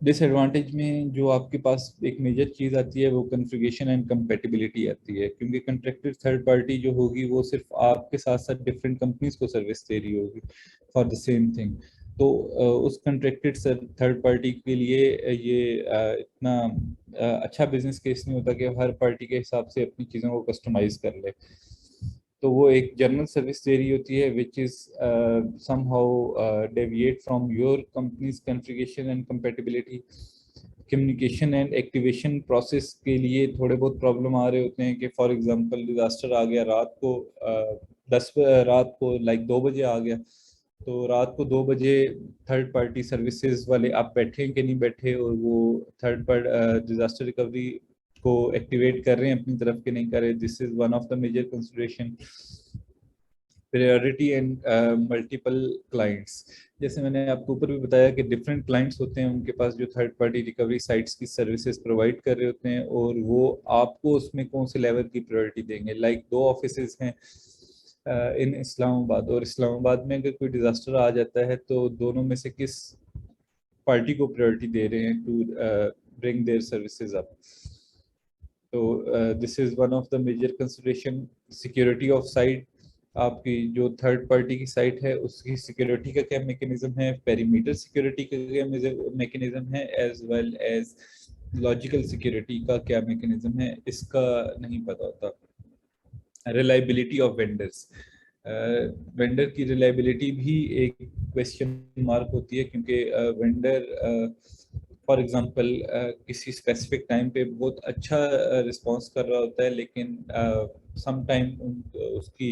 डिसएडवांटेज में जो आपके पास एक मेजर चीज़ आती है वो कॉन्फ़िगरेशन एंड कंपैटिबिलिटी आती है, क्योंकि कंट्रैक्टेड थर्ड पार्टी जो होगी वो सिर्फ आपके साथ साथ डिफरेंट कंपनीज को सर्विस दे रही होगी फॉर द सेम थिंग। तो उस कंट्रैक्टेड थर्ड पार्टी के लिए ये इतना अच्छा बिजनेस केस नहीं होता कि हर पार्टी के हिसाब से अपनी चीज़ों को कस्टमाइज कर ले। तो वो एक जनरल सर्विस दे रही होती है which is somehow deviate from your companies configuration and compatibility. Communication and activation process के लिए थोड़े बहुत प्रॉब्लम आ रहे होते हैं कि फॉर एग्जांपल डिजास्टर आ गया रात को लाइक 2 बजे आ गया, तो रात को 2 बजे थर्ड पार्टी सर्विसेज वाले आप बैठे कि नहीं बैठे, और वो थर्ड पार्टी डिजास्टर रिकवरी को एक्टिवेट कर रहे हैं अपनी तरफ के नहीं कर रहे। This is one of the major consideration. Priority and multiple clients, जैसे मैंने आपको ऊपर भी बताया कि डिफरेंट क्लाइंट्स होते हैं उनके पास जो थर्ड पार्टी रिकवरी साइट्स की सर्विसेज प्रोवाइड कर रहे होते हैं, और वो आपको उसमें कौन से लेवल की प्रायोरिटी देंगे। लाइक 2 ऑफिसेज हैं इन इस्लामाबाद, और इस्लामाबाद में अगर कोई डिजास्टर आ जाता है तो दोनों में से किस पार्टी को प्रायोरिटी दे रहे हैं to bring their services up. तो this is one of the major consideration. Security of site, आपकी जो थर्ड पार्टी की साइट है उसकी सिक्योरिटी का क्या मैकेनिज्म है, पेरीमीटर सिक्योरिटी का क्या मैकेनिज्म है, as well as logical security का क्या मैकेनिज्म है, इसका नहीं पता होता। रिलायबिलिटी ऑफ वेंडर्स, वेंडर की रिलायबिलिटी भी एक क्वेश्चन मार्क होती है, क्योंकि वेंडर फॉर एग्जांपल किसी स्पेसिफिक टाइम पे बहुत अच्छा रिस्पांस कर रहा होता है, लेकिन सम टाइम उसकी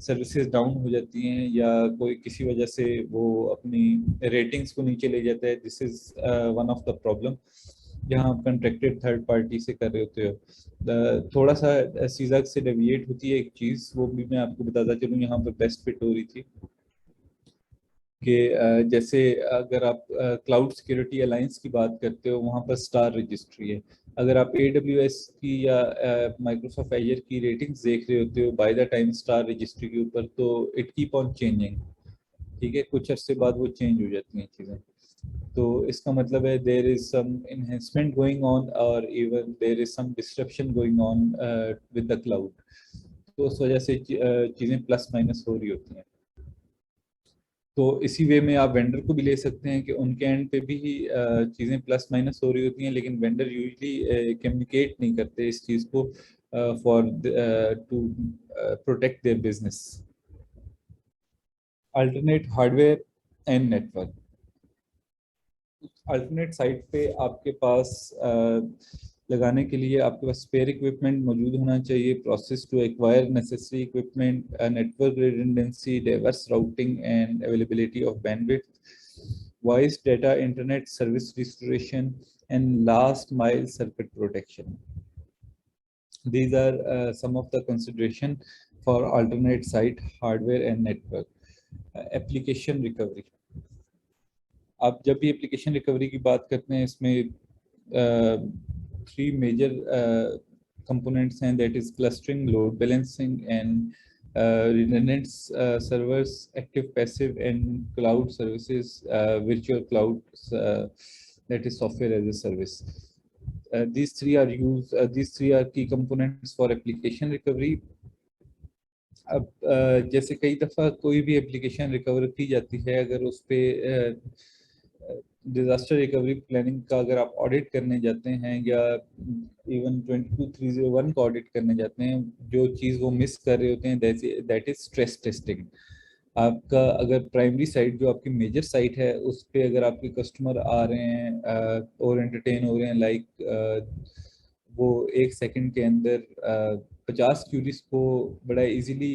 सर्विसेज डाउन हो जाती हैं या कोई किसी वजह से वो अपनी रेटिंग्स को नीचे ले जाता है। This is one of the problem जहाँ आप कंट्रैक्टेड थर्ड पार्टी से कर रहे होते हो। थोड़ा सा सीधा से डेविएट होती है एक चीज़, वो भी मैं आपको बताता चलूँ, यहाँ पर बेस्ट फिट हो रही थी कि जैसे अगर आप क्लाउड सिक्योरिटी अलायंस की बात करते हो वहाँ पर स्टार रजिस्ट्री है। अगर आप AWS की या माइक्रोसॉफ्ट एजर की रेटिंग्स देख रहे होते हो by the time star registry के ऊपर, तो इट कीप ऑन चेंजिंग, ठीक है, कुछ अर्से बाद वो चेंज हो जाती हैं चीज़ें। तो इसका मतलब है there is some enhancement going on और even there is some disruption going on with the cloud. तो उस वजह से चीज़ें प्लस माइनस हो रही होती हैं। तो इसी वे में आप वेंडर को भी ले सकते हैं कि उनके एंड पे भी चीज़ें प्लस माइनस हो रही होती हैं, लेकिन वेंडर यूजली कम्युनिकेट नहीं करते इस चीज़ को for to protect their business. Alternate hardware and network, alternate site पे आपके पास लगाने के लिए आपके पास स्पेयर इक्विपमेंट मौजूद होना चाहिए, process to acquire necessary equipment, network redundancy, diverse routing and availability of bandwidth, voice data internet service restoration and last mile circuit protection. These are some of the consideration for alternate site hardware and network. Application recovery, आप जब भी application recovery की बात करते हैं इसमें 3 major components हैं, that is clustering, load balancing and redundant servers, active passive and cloud services, virtual cloud, that is software as a service. These three are key components for application recovery. अब जैसे कई दफ़ा कोई भी application recover की जाती है, अगर उस पर डिज़ास्टर रिकवरी प्लानिंग का अगर आप ऑडिट करने जाते हैं या इवन 22301 का ऑडिट करने जाते हैं, जो चीज़ वो मिस कर रहे होते हैं दैट इज स्ट्रेस टेस्टिंग। आपका अगर प्राइमरी साइट जो आपकी मेजर साइट है उस पर अगर आपके कस्टमर आ रहे हैं और एंटरटेन हो रहे हैं लाइक वो 1 सेकंड के अंदर 50 क्यूरीज को बड़ा इजीली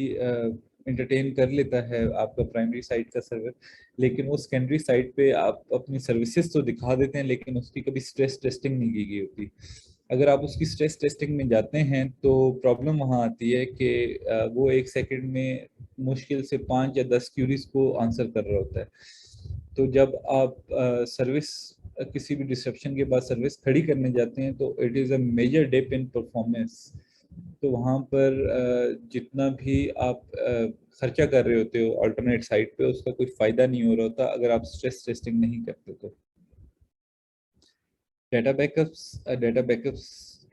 एंटरटेन कर लेता है आपका प्राइमरी साइट का सर्वर, लेकिन वो सेकेंडरी साइट पे आप अपनी सर्विसेज तो दिखा देते हैं लेकिन उसकी कभी स्ट्रेस टेस्टिंग नहीं की गई होती। अगर आप उसकी स्ट्रेस टेस्टिंग में जाते हैं तो प्रॉब्लम वहाँ आती है कि वो 1 सेकंड में मुश्किल से 5 या 10 क्यूरीज को आंसर कर रहा होता है। तो जब आप सर्विस किसी भी डिस्ट्रप्शन के बाद सर्विस खड़ी करने जाते हैं तो it is a major dip in performance. तो वहाँ पर जितना भी आप खर्चा कर रहे होते हो अल्टरनेट साइट पे, उसका कोई फायदा नहीं हो रहा होता अगर आप स्ट्रेस टेस्टिंग नहीं करते। तो data backups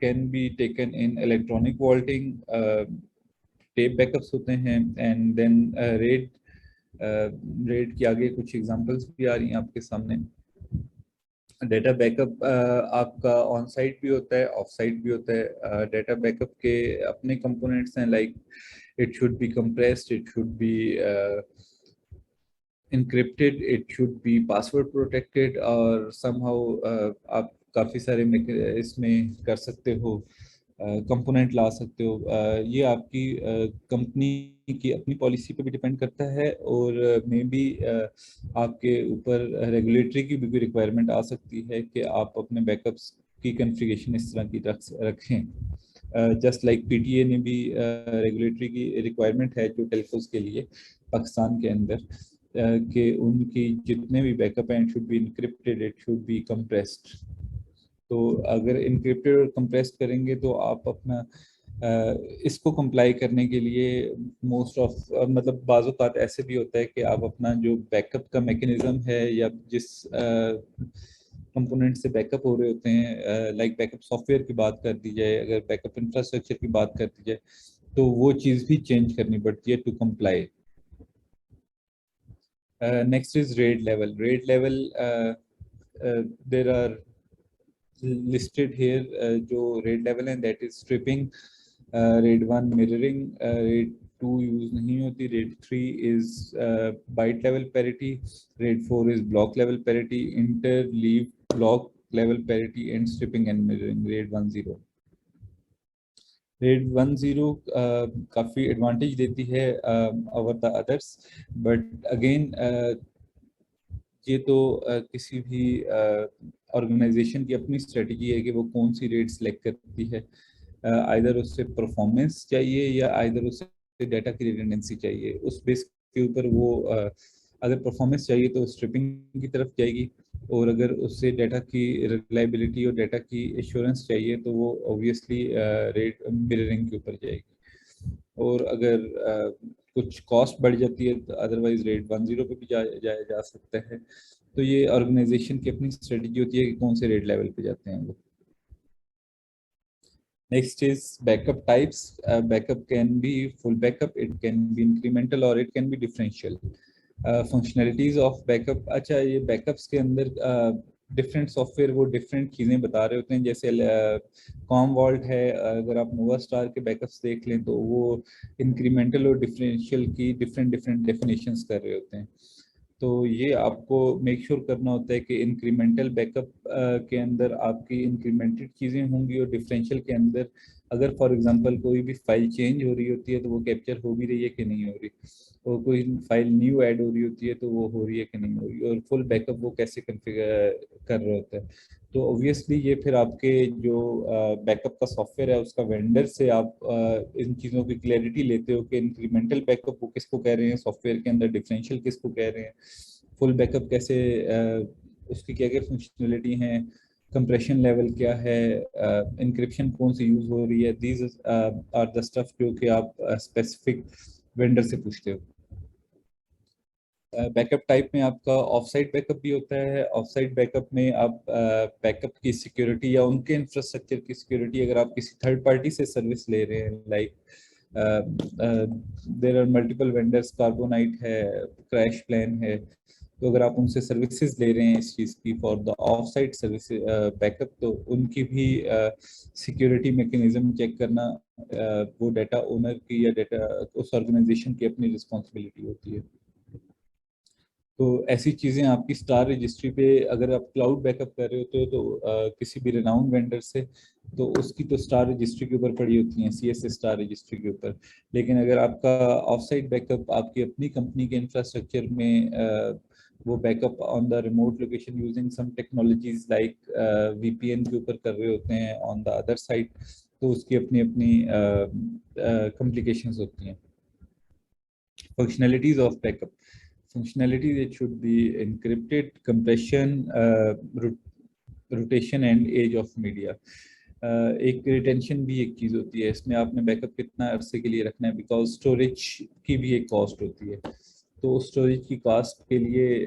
can be taken in electronic vaulting, tape backups होते हैं, and then RAID के आगे कुछ एग्जांपल्स भी आ रही हैं आपके सामने। डेटा बैकअप आपका ऑन साइट भी होता है, ऑफ साइट भी होता है। डेटा बैकअप के अपने कंपोनेंट्स हैं, like it should B compressed, it should B encrypted, it should be password protected, और somehow आप काफ़ी सारे इसमें कर सकते हो, कंपोनेंट ला सकते हो। ये आपकी कंपनी की अपनी पॉलिसी पे भी डिपेंड करता है, और मे बी आपके ऊपर रेगुलेटरी की भी रिक्वायरमेंट आ सकती है कि आप अपने बैकअप्स की कॉन्फ़िगरेशन इस तरह की रखें। जस्ट लाइक पीटीए ने भी रेगुलेटरी की रिक्वायरमेंट है जो टेलीफोन्स के लिए पाकिस्तान के अंदर, कि उनकी जितने भी बैकअप हैं, it should be encrypted, it should B compressed. तो अगर इनक्रिप्टेड और कंप्रेस्ड करेंगे तो आप अपना इसको कंप्लाई करने के लिए मोस्ट ऑफ मतलब बाज़ औक़ात ऐसे भी होता है कि आप अपना जो बैकअप का मैकेनिज्म है या जिस कंपोनेंट से बैकअप हो रहे होते हैं, लाइक बैकअप सॉफ्टवेयर की बात कर दी जाए, अगर बैकअप इंफ्रास्ट्रक्चर की बात कर दी जाए, तो वो चीज़ भी चेंज करनी पड़ती है to comply. Next is RAID level. RAID level, there are listed here जो RAID level है, that is stripping, RAID 1 mirroring, RAID 2 use नहीं होती, RAID 3 is byte level parity, RAID 4 is block level parity, interleave block level parity, and stripping and mirroring, RAID 10. RAID 10 काफ़ी advantage देती है over the others, but again ये तो किसी भी organisation की अपनी स्ट्रेटजी है कि वो कौन सी रेट सेलेक्ट करती है। आइदर उससे परफॉर्मेंस चाहिए या आइदर उससे डाटा की रिडंडेंसी चाहिए। उस बेस के ऊपर वो अगर परफॉर्मेंस चाहिए तो स्ट्रिपिंग की तरफ जाएगी, और अगर उससे डाटा की रिलायबिलिटी और डाटा की एश्योरेंस चाहिए तो वो ऑब्वियसली रेट मिररिंग के ऊपर जाएगी। और अगर कुछ कॉस्ट बढ़ जाती है तो अदरवाइज रेट 10 पे भी जाया जा सकता है। तो ये ऑर्गेनाइजेशन की अपनी स्ट्रेटजी होती है कि कौन से रेट लेवल पे जाते हैं वो। Next is backup types. Backup can be full backup, it can be incremental, or it can be differential. Functionalities of backup, अच्छा ये backups के अंदर डिफरेंट सॉफ्टवेयर वो डिफरेंट चीज़ें बता रहे होते हैं। जैसे कॉमवॉल्ट है, अगर आप नोवा स्टार के बैकअप्स देख लें तो वो इंक्रीमेंटल और डिफरेंशियल की डिफरेंट डेफिनेशंस कर रहे होते हैं। तो ये आपको मेक श्योर करना होता है कि इंक्रीमेंटल बैकअप के अंदर आपकी इंक्रीमेंटेड चीज़ें होंगी, और डिफरेंशियल के अंदर अगर फॉर एग्जांपल कोई भी फाइल चेंज हो रही होती है तो वो कैप्चर हो भी रही है कि नहीं हो रही, और कोई फाइल न्यू ऐड हो रही होती है तो वो हो रही है कि नहीं हो रही, और फुल बैकअप वो कैसे कॉन्फ़िगर कर रहा होता है। तो ऑब्वियसली ये फिर आपके जो बैकअप का सॉफ्टवेयर है उसका वेंडर से आप इन चीज़ों की क्लैरिटी लेते हो कि इंक्रीमेंटल बैकअप वो किसको कह रहे हैं सॉफ्टवेयर के अंदर, डिफरेंशियल किसको कह रहे हैं, फुल बैकअप कैसे, उसकी क्या क्या फंक्शनलिटी हैं, कंप्रेशन लेवल क्या है, इंक्रिप्शन कौन सी यूज़ हो रही है। दीज आर द स्टफ जो कि आप स्पेसिफिक वेंडर से पूछते हो। बैकअप टाइप में आपका ऑफ साइट बैकअप भी होता है। ऑफ साइट बैकअप में आप बैकअप की सिक्योरिटी या उनके इंफ्रास्ट्रक्चर की सिक्योरिटी, अगर आप किसी थर्ड पार्टी से सर्विस ले रहे हैं, like there are multiple vendors, Carbonite है, क्रैश प्लान है, तो अगर आप उनसे सर्विसेज ले रहे हैं इस चीज़ की for the of site service backup, तो उनकी भी सिक्योरिटी मैकेनिज्म चेक करना वो डाटा ओनर की या डाटा उस ऑर्गेनाइजेशन की अपनी रिस्पॉन्सिबिलिटी होती है। तो ऐसी चीज़ें आपकी स्टार रजिस्ट्री पे, अगर आप क्लाउड बैकअप कर रहे होते हो तो किसी भी रिनाउंड वेंडर से, तो उसकी तो स्टार रजिस्ट्री के ऊपर पड़ी होती हैं, CSS स्टार रजिस्ट्री के ऊपर। लेकिन अगर आपका ऑफसाइट बैकअप आपकी अपनी कंपनी के इंफ्रास्ट्रक्चर में वो backup on the remote location using some technologies like VPN के ऊपर कर रहे होते हैं ऑन द अदर साइड, तो उसकी अपनी अपनी कॉम्प्लिकेशंस होती हैं। Functionalities of backup, functionalities, it should be encrypted, compression, rotation and age of media. एक रिटेंशन भी एक चीज़ होती है इसमें, आपने बैकअप कितना अरसे के लिए रखना है, बिकॉज स्टोरेज की भी एक कॉस्ट होती है। तो स्टोरेज की कॉस्ट के लिए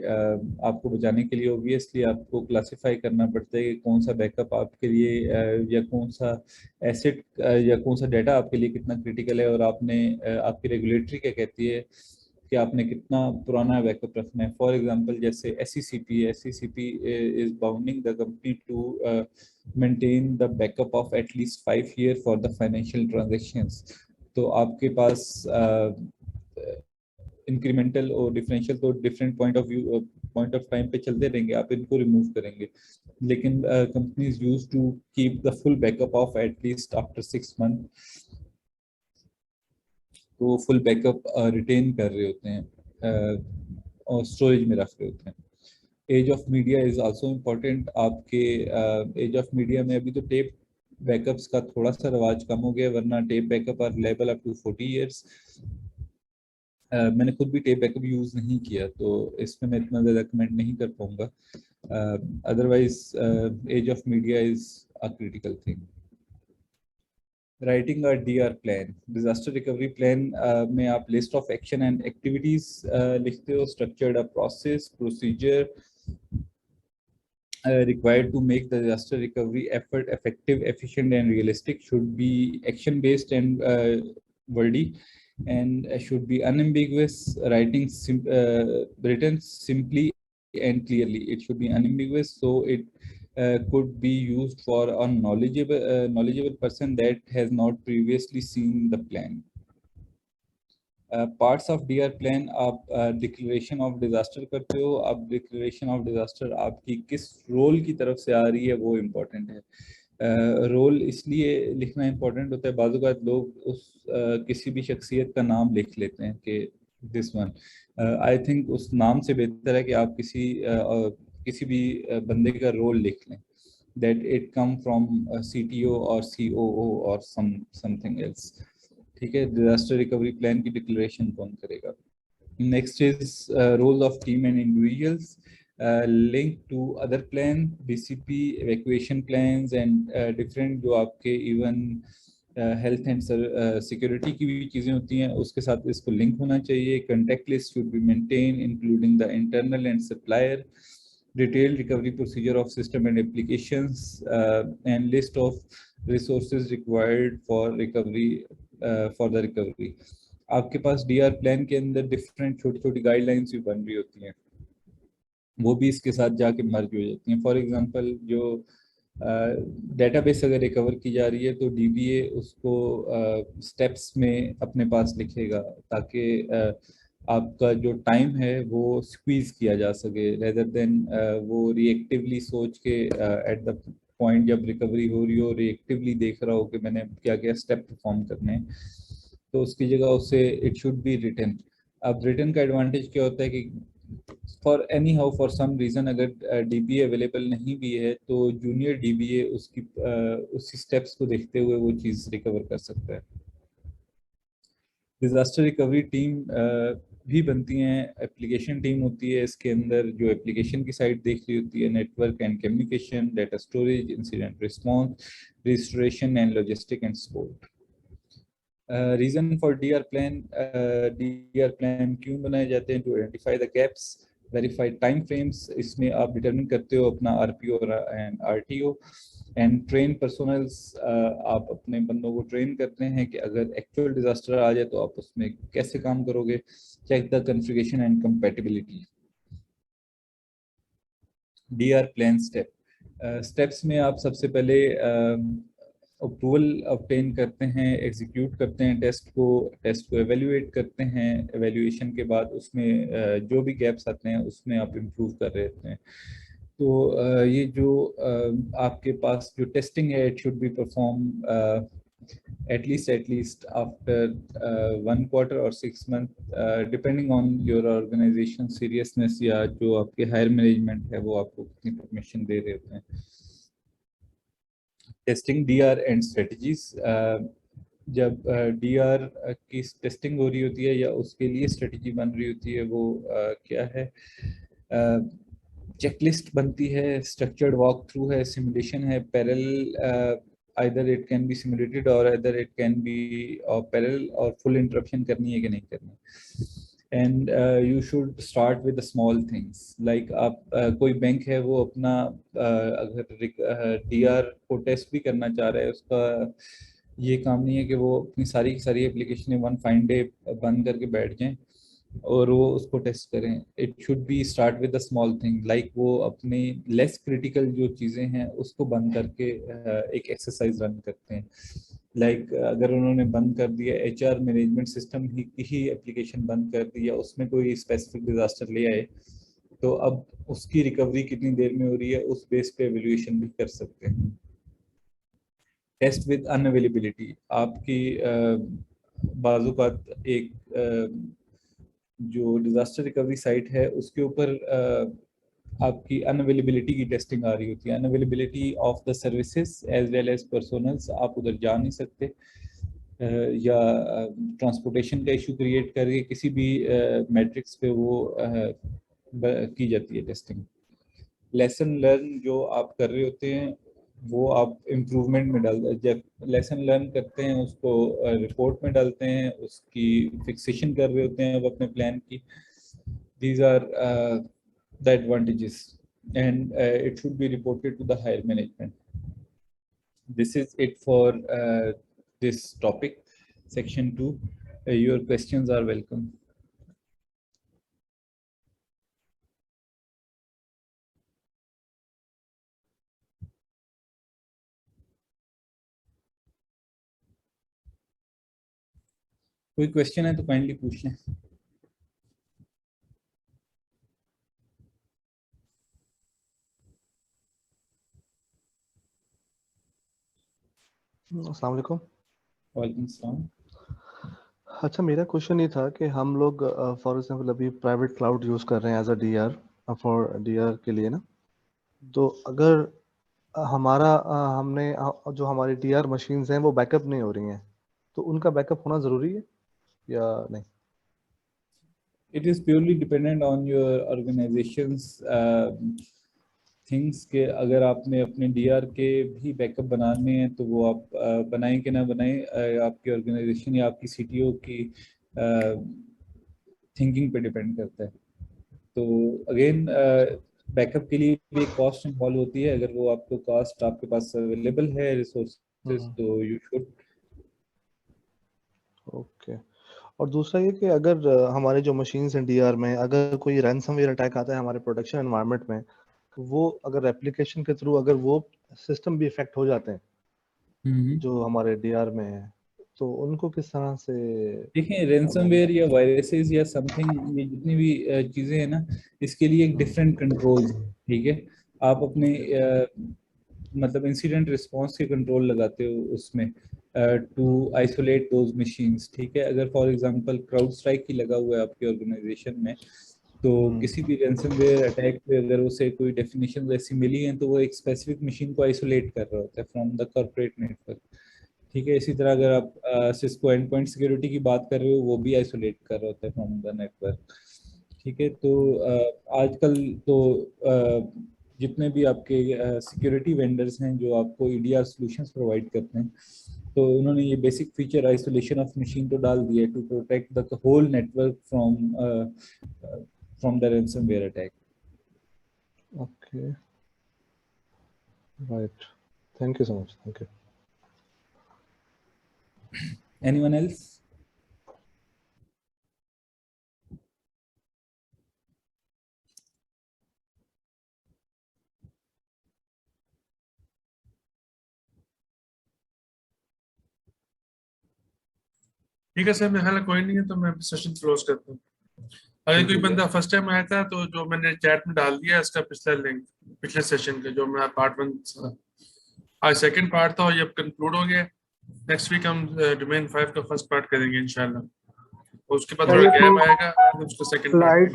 आपको बचाने के लिए ऑब्वियसली आपको क्लासिफाई करना पड़ता है कि कौन सा बैकअप आपके लिए या कौन सा एसेट या कौन सा डाटा आपके लिए कितना क्रिटिकल है, और आपने आपकी रेगुलेटरी क्या कहती है कि आपने कितना पुराना बैकअप रखना है। फॉर एग्जांपल जैसे SECP is bounding the company to maintain the backup of at least 5 year for the financial transactions. तो आपके पास इंक्रीमेंटल और डिफरेंशियल तो डिफरेंट पॉइंट ऑफ टाइम पे चलते रहेंगे, आप इनको रिमूव करेंगे, लेकिन companies use to keep the full backup of at least after 6 month, तो फुल बैकअप रिटेन कर रहे होते हैं और स्टोरेज में रख रहे होते हैं। Age of media is also important. आपके एज ऑफ मीडिया में अभी तो टेप बैकअप्स का थोड़ा सा रवाज कम हो गया, वरना tape backup are reliable up to 40 years. मैंने खुद भी टेप बैकअप यूज़ नहीं किया, तो इसमें मैं इतना ज़्यादा कमेंट नहीं कर पाऊँगा। Otherwise age of media is a critical thing. Writing a DR plan, disaster recovery plan में आप list of action and activities लिखते हो, structured a process procedure required to make the disaster recovery effort effective, efficient and realistic, should be action based and wordy, and should be unambiguous, written simply and clearly. It should be unambiguous, so it could be used for a knowledgeable person that has not previously seen the plan. Parts of DR plan, आप declaration of disaster करते हो। अब declaration of disaster आपकी किस role की तरफ से आ रही है वो इम्पोर्टेंट है। रोल इसलिए लिखना इम्पोर्टेंट होता है, बाज़ औक़ात लोग उस किसी भी शख्सियत का नाम लिख लेते हैं कि दिस वन। आई थिंक उस नाम से बेहतर है कि आप किसी भी बंदे का रोल लिख लें, that it come from CTO और COO और समथिंग एल्स। ठीक है, डिजास्टर रिकवरी प्लान की डिक्लेरेशन कौन करेगा। Next is role of team and individuals, link to other plan, BCP, evacuation plans and different जो आपके इवन हेल्थ एंड सिक्योरिटी की भी चीज़ें होती हैं, उसके साथ इसको लिंक होना चाहिए। Contact list should be maintain including the internal and supplier, detailed recovery procedure of system and applications, and list of resources required for recovery, for the recovery. आपके पास DR प्लान के अंदर डिफरेंट छोटी छोटी guidelines भी बन रही होती हैं, वो भी इसके साथ जाके मर्ज हो जाती हैं। फॉर एग्जांपल जो डेटाबेस अगर रिकवर की जा रही है तो DBA उसको स्टेप्स में अपने पास लिखेगा, ताकि आपका जो टाइम है वो स्क्वीज किया जा सके, रेदर देन वो रिएक्टिवली सोच के एट द पॉइंट जब रिकवरी हो रही हो रिएक्टिवली देख रहा हो कि मैंने क्या क्या स्टेप परफॉर्म करने हैं, तो उसकी जगह उससे इट शुड बी रिटन। अब रिटन का एडवांटेज क्या होता है कि for anyhow for some reason अगर DBA अवेलेबल नहीं भी है तो जूनियर DBA उसी स्टेप्स को देखते हुए वो चीज़ रिकवर कर सकता है। डिजास्टर रिकवरी टीम भी बनती हैं, एप्लीकेशन टीम होती है इसके अंदर जो एप्लीकेशन की साइड देख रही होती है, network and communication, data storage, incident response, restoration and logistic and support. Reason for DR plan क्यों बनाए जाते हैं? To identify the gaps, verify time frames, इसमें आप डिटरमिन करते हो अपना RPO and RTO, and train personnels, आप अपने बंदों को ट्रेन करते हैं कि अगर एक्चुअल डिजास्टर आ जाए तो आप उसमें कैसे काम करोगे। Check the configuration and compatibility. DR plan steps में आप सबसे पहले अप्रूवल ऑब्टेन करते हैं, एग्जीक्यूट करते हैं टेस्ट को एवेल्युएट करते हैं, एवेल्युएशन के बाद उसमें जो भी गैप्स आते हैं उसमें आप इम्प्रूव कर रहे होते हैं। तो ये जो आपके पास जो टेस्टिंग है, it should be perform at least after 1 quarter or 6 month, depending on your organization seriousness या जो आपके हायर मैनेजमेंट है वो आपको कितनी परमिशन दे रहे होते हैं। टेस्टिंग डीआर एंड स्ट्रेटजीज, जब डीआर की टेस्टिंग हो रही होती है या उसके लिए स्ट्रेटजी बन रही होती है, वो क्या है, चेकलिस्ट बनती है, स्ट्रक्चर्ड वॉक थ्रू है, सिमुलेशन है, parallel, either it can be simulated or either it can be parallel, और full interruption करनी है कि नहीं करनी। and you should start with the small things, like आप कोई बैंक है वो अपना अगर डीआर को टेस्ट भी करना चाह रहा है, उसका ये काम नहीं है कि वो अपनी सारी की सारी एप्लीकेशन वन फाइन डे बंद करके बैठ जाएं और वो उसको टेस्ट करें। It should B start with the small thing, like वो अपनी लेस क्रिटिकल जो चीज़ें हैं उसको बंद करके एक एक्सरसाइज रन करते हैं। लाइक अगर उन्होंने बंद कर दिया एचआर मैनेजमेंट सिस्टम ही एप्लीकेशन बंद कर दिया, उसमें कोई स्पेसिफिक डिजास्टर ले आए, तो अब उसकी रिकवरी कितनी देर में हो रही है उस बेस पे एवेल्युएशन भी कर सकते हैं। टेस्ट विद अनअवेलेबिलिटी, आपकी बाजुकात एक जो डिजास्टर रिकवरी साइट है उसके ऊपर आपकी अनअवेलेबिलिटी की टेस्टिंग आ रही होती है, unavailability of the services as well as personnels, आप उधर जा नहीं सकते, या ट्रांसपोर्टेशन का इशू क्रिएट करके किसी भी मैट्रिक्स पे वो की जाती है टेस्टिंग। लेसन लर्न जो आप कर रहे होते हैं वो आप इम्प्रूवमेंट में डाल, जब लेसन लर्न करते हैं उसको रिपोर्ट में डालते हैं, उसकी फिक्सेशन कर रहे होते हैं अब अपने प्लान की। These are the advantages and it should be reported to the higher management. This is it for this topic section 2. Your questions are welcome. कोई क्वेश्चन है तो काइंडली पूछ लें। अस्सलाम वालेकुम। वालेकुम सलाम। अच्छा, मेरा क्वेश्चन ये था कि हम लोग फॉर एग्जांपल अभी प्राइवेट क्लाउड यूज़ कर रहे हैं as a DR, for DR के लिए ना, तो अगर हमारा हमने जो हमारी डीआर मशीन्स हैं वो बैकअप नहीं हो रही हैं, तो उनका बैकअप होना ज़रूरी है या नहीं? It is purely dependent on your organization's things के, अगर आपने अपने डीआर के भी बैकअप बनाने हैं तो वो आप बनाएं कि ना बनाएं, आपकी ऑर्गेनाइजेशन या आपकी सीटीओ की थिंकिंग पे डिपेंड करता है। तो अगेन बैकअप के लिए भी एक कॉस्ट इन्वॉल्व होती है, अगर वो आपको कॉस्ट आपके पास अवेलेबल है रिसोर्सेज तो यू शुड। ओके। और दूसरा ये कि अगर हमारे जो मशीन्स हैं डीआर में, अगर कोई रैंसमवेयर अटैक आता है हमारे प्रोडक्शन एनवायरनमेंट में, तो वो अगर एप्लीकेशन के थ्रू अगर वो सिस्टम भी इफेक्ट हो जाते हैं जो हमारे डीआर में है, तो उनको किस तरह से? देखें, रैंसमवेयर या वायरसेस या समथिंग, ये जितनी भी चीज़ें हैं ना, इसके लिए एक डिफरेंट कंट्रोल्स है। ठीक है, आप अपने मतलब इंसिडेंट रिस्पांस के कंट्रोल लगाते हो उसमें टू आइसोलेट दोज मशीन्स। ठीक है, अगर फॉर एग्जांपल क्राउड स्ट्राइक की लगा हुआ है आपकी ऑर्गेनाइजेशन में, तो किसी भी रैंसमवेयर अटैक पे अगर उसे कोई डेफिनेशन ऐसी मिली है तो वो एक स्पेसिफिक मशीन को आइसोलेट कर रहा होता है फ्रॉम द कॉर्पोरेट नेटवर्क। ठीक है, इसी तरह अगर आप सिस्को एंड पॉइंट सिक्योरिटी की बात कर रहे हो, वो भी आइसोलेट कर रहा होता है फ्रॉम द नेटवर्क। ठीक है, तो आजकल तो जितने भी आपके सिक्योरिटी वेंडर्स हैं जो आपको ईडीआर सॉल्यूशंस प्रोवाइड करते हैं, तो उन्होंने ये basic feature isolation of machine तो डाल दिया है to protect the whole network from the ransomware attack. Okay, right, thank you so much, thank you. Anyone else? ठीक है सर, मेरे ख्याल में कोई नहीं है तो मैं सेशन क्लोज करता हूँ। अगर कोई बंदा फर्स्ट टाइम आया था तो जो मैंने चैट में डाल दिया इसका पिछला लिंक, पिछले सेशन के जो मेरा पार्ट 1 था, आज सेकंड पार्ट था और ये अब कंक्लूड हो गया। नेक्स्ट वीक हम डोमेन 5 का फर्स्ट पार्ट करेंगे इंशाल्लाह, और उसके बाद थोड़ा गैप आएगा फिर उसका सेकंड पार्ट।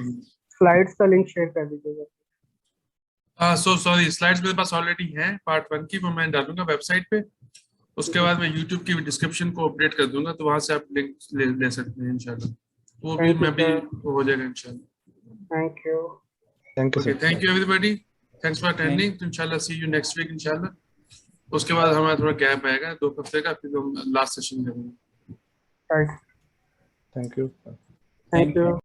स्लाइड्स का लिंक शेयर कर दीजिएगा। सो सॉरी, स्लाइड्स मेरे पास ऑलरेडी हैं पार्ट 1 की, वो मैं डालूंगा वेबसाइट पे। उसके बाद मैं यूट्यूब की डिस्क्रिप्शन को अपडेट कर दूंगा, तो वहां से आप लिंक ले सकते हैं इंशाल्लाह। वो भी मैं भी हो जाएगा इंशाल्लाह। Thank you. Thank you okay, sir. Thank you everybody, thanks for attending. तो इंशाल्लाह सी यू नेक्स्ट वीक इंशाल्लाह। उसके बाद हमारा थोड़ा गैप आएगा 2 हफ्ते का, फिर हम लास्ट सेशन करेंगे। Right, thank you. Thank you.